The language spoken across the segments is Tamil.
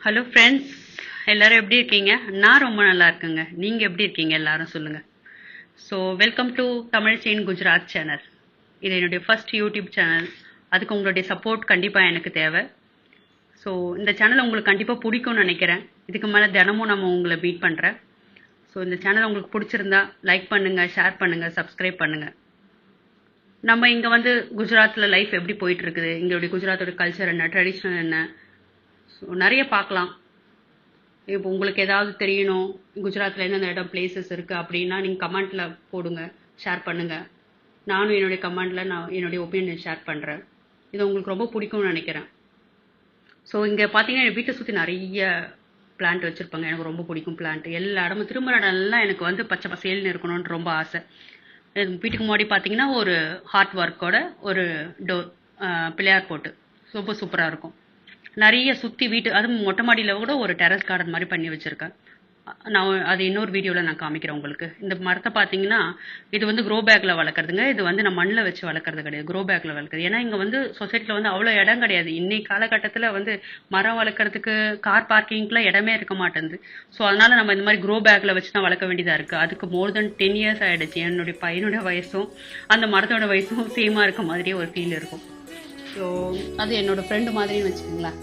ஹலோ ஃப்ரெண்ட்ஸ், எல்லாரும் எப்படி இருக்கீங்க? நான் ரொம்ப நல்லா இருக்கேங்க. நீங்க எப்படி இருக்கீங்க எல்லாரும் சொல்லுங்க. So welcome to Tamil chain Gujarat channel. இது என்னுடைய ஃபர்ஸ்ட் யூடியூப் சேனல். அதுக்கு உங்களுடைய சப்போர்ட் கண்டிப்பாக எனக்கு தேவை. ஸோ இந்த சேனல் உங்களுக்கு கண்டிப்பாக பிடிக்கும்னு நினைக்கிறேன். இதுக்கு மேலே தினமும் நம்ம உங்களை மீட் பண்ணுறேன். ஸோ இந்த சேனல் உங்களுக்கு பிடிச்சிருந்தா லைக் பண்ணுங்கள், ஷேர் பண்ணுங்கள், சப்ஸ்கிரைப் பண்ணுங்கள். நம்ம இங்கே வந்து குஜராத்தில் லைஃப் எப்படி போயிட்டு இருக்குது, எங்களுடைய குஜராத்தோட கல்ச்சர் என்ன, ட்ரெடிஷ்னல் என்ன, ஸோ நிறைய பார்க்கலாம். இப்போ உங்களுக்கு ஏதாவது தெரியணும், குஜராத்தில் எந்தெந்த இடம் பிளேசஸ் இருக்குது அப்படின்னா நீங்கள் கமெண்ட்டில் போடுங்க, ஷேர் பண்ணுங்கள். நானும் என்னுடைய கமெண்ட்டில் நான் என்னுடைய ஒப்பீனியன் ஷேர் பண்ணுறேன். இது உங்களுக்கு ரொம்ப பிடிக்கும்னு நினைக்கிறேன். ஸோ இங்கே பார்த்தீங்கன்னா என் வீட்டை சுற்றி நிறைய பிளான்ட் வச்சுருப்பாங்க. எனக்கு ரொம்ப பிடிக்கும் பிளான்ட். எல்லா இடமும் திரும்புகிற இடம்லாம் எனக்கு வந்து பச்சை பசேல்னு இருக்கணும்னு ரொம்ப ஆசை. வீட்டுக்கு முன்னாடி பார்த்தீங்கன்னா ஒரு ஹார்ட் ஒர்க்கோட ஒரு டோர், பிள்ளையார் போட்டு ரொம்ப சூப்பராக இருக்கும். நிறைய சுற்றி வீட்டு, அதுவும் மொட்டை மாடியில் கூட ஒரு டெரஸ் கார்டன் மாதிரி பண்ணி வச்சுருக்கேன். நான் அது இன்னொரு வீடியோவில் நான் காமிக்கிறேன் உங்களுக்கு. இந்த மரத்தை பார்த்தீங்கன்னா இது வந்து க்ரோ பேக்கில் வளர்க்குறதுங்க. இது வந்து நான் மண்ணில் வச்சு வளர்க்குறது கிடையாது, க்ரோ பேக்கில் வளர்க்குறது. ஏன்னா இங்கே வந்து சொசைட்டியில் வந்து அவ்வளோ இடம் கிடையாது. இன்னைக்கு காலகட்டத்தில் வந்து மரம் வளர்க்குறதுக்கு கார் பார்க்கிங்க்குலாம் இடமே இருக்க மாட்டேங்குது. ஸோ அதனால் நம்ம இந்த மாதிரி க்ரோ பேக்கில் வச்சு தான் வளர்க்க வேண்டியதாக இருக்குது. அதுக்கு மோர் தென் 10 இயர்ஸ் ஆகிடுச்சு. என்னுடைய பையனோட வயசும் அந்த மரத்தோட வயசும் சேமாக இருக்க மாதிரியே ஒரு ஃபீல் இருக்கும். ஸோ அது என்னோட ஃப்ரெண்டு மாதிரின்னு வச்சுக்கோங்களேன்.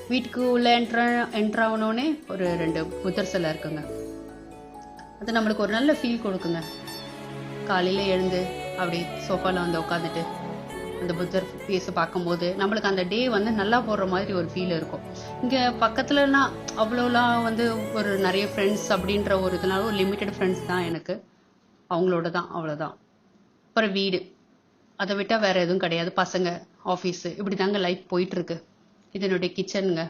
வீட்டுக்கு உள்ளே என்ட்ராகணுன்னே ஒரு 2 புத்தர் சிலை இருக்குங்க. அது நம்மளுக்கு ஒரு நல்ல ஃபீல் கொடுக்குங்க. காலையில் எழுந்து அப்படி சோஃபாவில் வந்து உட்காந்துட்டு அந்த புத்தர் ஃபேஸை பார்க்கும்போது நம்மளுக்கு அந்த டே வந்து நல்லா போடுற மாதிரி ஒரு ஃபீல் இருக்கும். இங்கே பக்கத்துலலாம் அவ்வளோலாம் வந்து ஒரு நிறைய ஃப்ரெண்ட்ஸ் அப்படின்ற ஒரு இதனால ஒரு லிமிட்டட் ஃப்ரெண்ட்ஸ் தான் எனக்கு. அவங்களோட தான், அவ்வளோதான். அப்புறம் வீடு, அதை விட்டால் வேறு எதுவும் கிடையாது. பசங்க, ஆஃபீஸு, இப்படி தாங்க லைஃப் போயிட்டுருக்கு. இது என்னுடைய கிச்சனுங்க.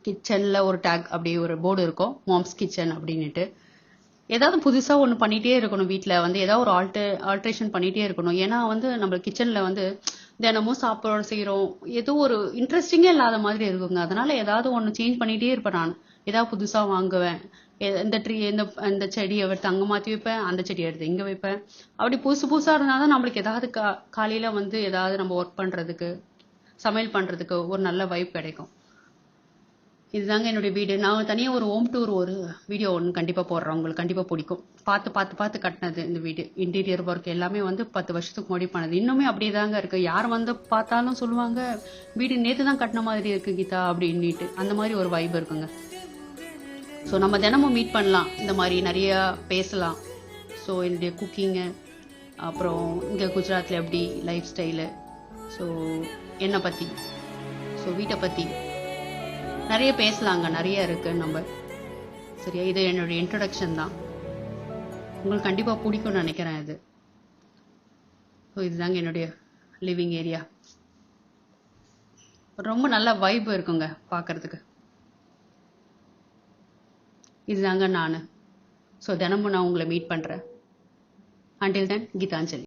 கிச்சனில் ஒரு டேக் அப்படியே ஒரு போர்டு இருக்கும், மாம்ஸ் கிச்சன் அப்படின்னுட்டு. ஏதாவது புதுசாக ஒன்று பண்ணிகிட்டே இருக்கணும். வீட்டில் வந்து ஏதாவது ஒரு ஆல்ட்ரேஷன் பண்ணிகிட்டே இருக்கணும். ஏன்னா வந்து நம்ம கிச்சனில் வந்து தினமும் சாப்பாடு செய்கிறோம், ஏதோ ஒரு இன்ட்ரெஸ்டிங்கே இல்லாத மாதிரி இருக்குங்க. அதனால் ஏதாவது ஒன்று சேஞ்ச் பண்ணிகிட்டே இருப்பேன் நான். ஏதாவது புதுசாக வாங்குவேன். இந்த ட்ரீ, இந்த செடியை எடுத்து அங்கே மாற்றி வைப்பேன், அந்த செடியை எடுத்து இங்கே வைப்பேன். அப்படி புதுசு புதுசாக இருந்தால் தான் நம்மளுக்கு ஏதாவது காலையில் வந்து ஏதாவது நம்ம ஒர்க் பண்ணுறதுக்கு, சமையல் பண்ணுறதுக்கு ஒரு நல்ல வைப் கிடைக்கும். இதுதாங்க என்னுடைய வீடு. நான் தனியாக ஒரு ஹோம் டூர் ஒரு வீடியோ ஒன்று கண்டிப்பாக போடுறேன், உங்களுக்கு கண்டிப்பாக பிடிக்கும். பார்த்து பார்த்து பார்த்து கட்டினது இந்த வீடு. இன்டீரியர் ஒர்க் எல்லாமே வந்து 10 வருஷத்துக்கு முன்னாடி பண்ணது. இன்னுமே அப்படியே தாங்க இருக்குது. யார் வந்து பார்த்தாலும் சொல்லுவாங்க, வீடு நேற்று தான் கட்டின மாதிரி இருக்குது கீதா அப்படின்ட்டு. அந்த மாதிரி ஒரு வைப் இருக்குங்க. ஸோ நம்ம தினமும் மீட் பண்ணலாம், இந்த மாதிரி நிறையா பேசலாம். ஸோ என்னுடைய குக்கிங்கு, அப்புறம் இங்கே குஜராத்தில் எப்படி லைஃப் ஸ்டைலு, ஸோ என்னை பற்றி, ஸோ வீட்டை பற்றி நிறைய பேசலாங்க. நிறைய இருக்குது நம்ம. சரியா, இது என்னுடைய இன்ட்ரடக்ஷன் தான். உங்களுக்கு கண்டிப்பாக பிடிக்கும்னு நினைக்கிறேன் இது. ஸோ இதுதாங்க என்னுடைய லிவிங் ஏரியா. ரொம்ப நல்ல வைப் இருக்குங்க பார்க்குறதுக்கு. இதுதாங்க நான். ஸோ தினமும் நான் உங்களை மீட் பண்ணுறேன். Until then, Gitanjali.